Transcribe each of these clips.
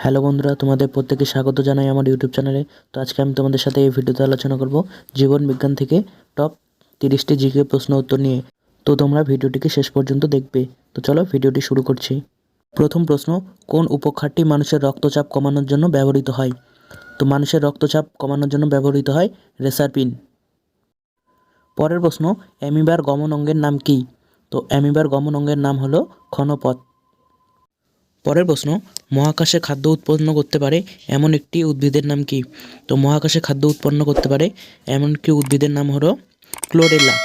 Hello বন্ধুরা, তোমাদের প্রত্যেককে স্বাগত জানাই আমার ইউটিউব চ্যানেলে। তো আজকে আমি তোমাদের সাথে এই ভিডিওতে আলোচনা করব জীবন বিজ্ঞান থেকে টপ 30টি জিকে প্রশ্ন উত্তর নিয়ে। তো তোমরা ভিডিওটিকে শেষ পর্যন্ত দেখবে। তো চলো ভিডিওটি শুরু করছি। প্রথম প্রশ্ন, কোন উপখাতটি মানুষের রক্তচাপ কমানোর জন্য ব্যবহৃত হয়? তো মানুষের রক্তচাপ কমানোর জন্য ব্যবহৃত হয় রেসারপিন। পরের প্রশ্ন, অ্যামিবার গমন অঙ্গের নাম কি? তো অ্যামিবার গমন অঙ্গের নাম হলো ক্ষণপথ। পরের প্রশ্ন, মহাকাশে খাদ্য উৎপন্ন করতে পারে এমন একটি উদ্ভিদের নাম কি? তো মহাকাশে খাদ্য উৎপন্ন করতে পারে এমন একটি উদ্ভিদের নাম হলো ক্লোরেলা।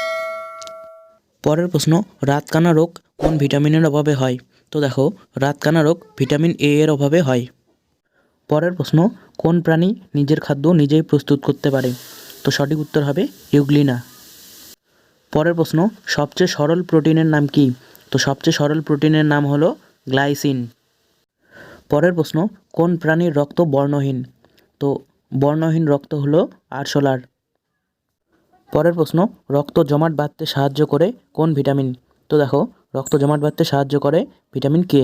পরের প্রশ্ন, রাতকানা রোগ কোন ভিটামিনের অভাবে হয়? তো দেখো, রাতকানা রোগ ভিটামিন এ এর অভাবে হয়। পরের প্রশ্ন, কোন প্রাণী নিজের খাদ্য নিজেই প্রস্তুত করতে পারে? তো সঠিক উত্তর হবে ইউগ্লিনা। পরের প্রশ্ন, সবচেয়ে সরল প্রোটিনের নাম কি? তো সবচেয়ে সরল প্রোটিনের নাম হলো গ্লাইসিন। পরের প্রশ্ন, কোন প্রাণীর রক্ত বর্ণহীন? তো বর্ণহীন রক্ত হলো আরশোলার। পরের প্রশ্ন, রক্ত জমাট বাঁধতে সাহায্য করে কোন ভিটামিন? তো দেখো, রক্ত জমাট বাঁধতে সাহায্য করে ভিটামিন কে।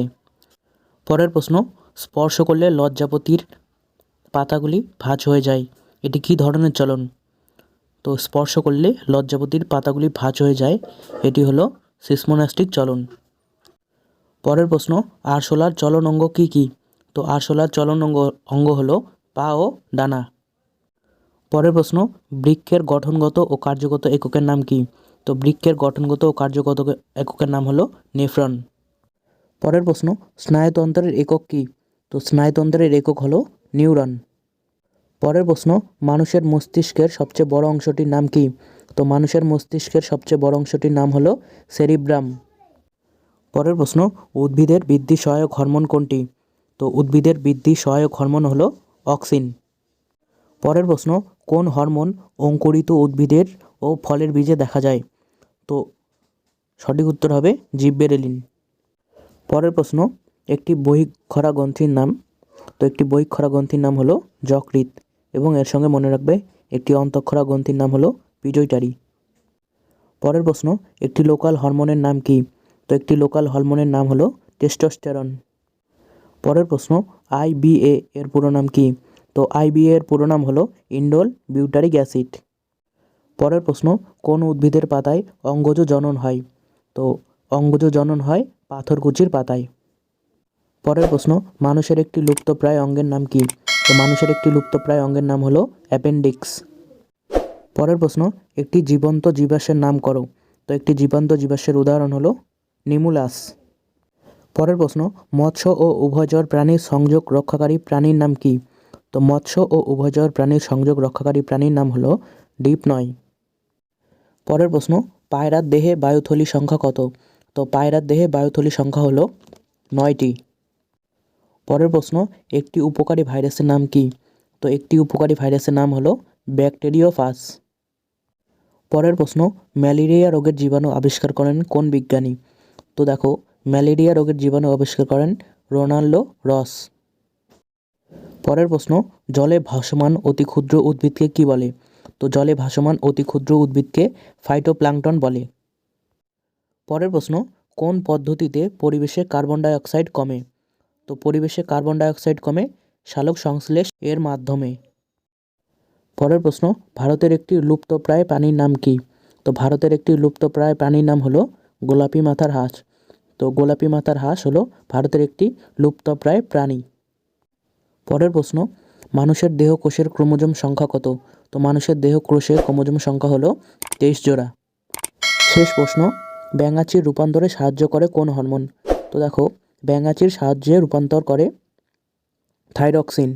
পরের প্রশ্ন, স্পর্শ করলে লজ্জাপতির পাতাগুলি ভাঁজ হয়ে যায়, এটি কী ধরনের চলন? তো স্পর্শ করলে লজ্জাপতির পাতাগুলি ভাঁজ হয়ে যায়, এটি হলো সিসমোনাস্টিক চলন। পরের প্রশ্ন, আরশোলার চলন অঙ্গ কী কী? তো আরশোলার চলন অঙ্গ হলো পা ও ডানা। পরের প্রশ্ন, বৃক্কের গঠনগত ও কার্যগত এককের নাম কি? তো বৃক্কের গঠনগত ও কার্যগত এককের নাম হলো নেফ্রন। পরের প্রশ্ন, স্নায়ুতন্ত্রের একক কি? তো স্নায়ুতন্ত্রের একক হলো নিউরন। পরের প্রশ্ন, মানুষের মস্তিষ্কের সবচেয়ে বড় অংশটির নাম কি? তো মানুষের মস্তিষ্কের সবচেয়ে বড় অংশটির নাম হলো সেরিব্রাম। পরের প্রশ্ন, উদ্ভিদের বৃদ্ধি সহায়ক হরমোন কোনটি? তো উদ্ভিদের বৃদ্ধি সহায়ক হরমোন হলো অক্সিন। পরের প্রশ্ন, কোন হরমোন অঙ্কুরিত উদ্ভিদের ও ফলের বীজে দেখা যায়? তো সঠিক উত্তর হবে জিব্বেরেলিন। পরের প্রশ্ন, একটি বহিঃক্ষরা গ্রন্থির নাম? তো একটি বহিঃক্ষরা গ্রন্থির নাম হলো যকৃৎ, এবং এর সঙ্গে মনে রাখবে একটি অন্তঃক্ষরা গ্রন্থির নাম হলো পিটুইটারি। পরের প্রশ্ন, একটি লোকাল হরমোনের নাম কি? তো একটি লোকাল হরমোনের নাম হলো টেস্টোস্টেরন। পরের প্রশ্ন, আইবিএ এর পুরো নাম কি? তো আইবিএ এর পুরো নাম হলো ইন্ডোল বিউটারিক অ্যাসিড। পরের প্রশ্ন, কোন উদ্ভিদের পাতায় অঙ্গজ জনন হয়? তো অঙ্গজ জনন হয় পাথরকুচির পাতায়। পরের প্রশ্ন, মানুষের একটি লুপ্তপ্রায় অঙ্গের নাম কি? তো মানুষের একটি লুপ্তপ্রায় অঙ্গের নাম হলো অ্যাপেন্ডিক্স। পরের প্রশ্ন, একটি জীবন্ত জীবাশ্মের নাম করো। তো একটি জীবন্ত জীবাশ্মের উদাহরণ হলো নিমুলাস। পরের প্রশ্ন, মৎস্য ও উভয়চর প্রাণীর সংযোগ রক্ষাকারী প্রাণীর নাম কি? তো মৎস্য ও উভয়চর প্রাণীর সংযোগ রক্ষাকারী প্রাণীর নাম হলো ডিপনয়। পরের প্রশ্ন, পায়রার দেহে বায়ুথলি সংখ্যা কত? তো পায়রার দেহে বায়ুথলি সংখ্যা হলো 9টি। পরের প্রশ্ন, একটি উপকারী ভাইরাসের নাম কি? তো একটি উপকারী ভাইরাসের নাম হলো ব্যাকটেরিওফাজ। পরের প্রশ্ন, ম্যালেরিয়া রোগের জীবাণু আবিষ্কার করেন কোন বিজ্ঞানী? তো দেখো, ম্যালেরিয়া রোগের জীবাণু আবিষ্কার করেন রোনাল্ডো রস। পরের প্রশ্ন, জলে ভাসমান অতি ক্ষুদ্র উদ্ভিদকে কি বলে? তো জলে ভাসমান অতি ক্ষুদ্র উদ্ভিদকে ফাইটোপ্ল্যাঙ্কটন বলে। পরের প্রশ্ন, কোন পদ্ধতিতে পরিবেশে কার্বন ডাই অক্সাইড কমে? তো পরিবেশে কার্বন ডাই অক্সাইড কমে সালোক সংশ্লেষ এর মাধ্যমে। পরের প্রশ্ন, ভারতের একটি লুপ্তপ্রায় প্রাণীর নাম কি? তো ভারতের একটি লুপ্তপ্রায় প্রাণীর নাম হলো গোলাপি মাথার হাঁস। তো গোলাপি মাথার হাঁস হলো ভারতের একটি লুপ্তপ্রায় প্রাণী। পরের প্রশ্ন, মানুষের দেহ কোষের ক্রোমোজোম সংখ্যা কত? তো মানুষের দেহ কোষের ক্রোমোজোম সংখ্যা হলো 23 জোড়া। শেষ প্রশ্ন, ব্যাঙাচির রূপান্তরে সাহায্য করে কোন হরমোন? তো দেখো, ব্যাঙাচির সাহায্যে রূপান্তর করে থাইরক্সিন।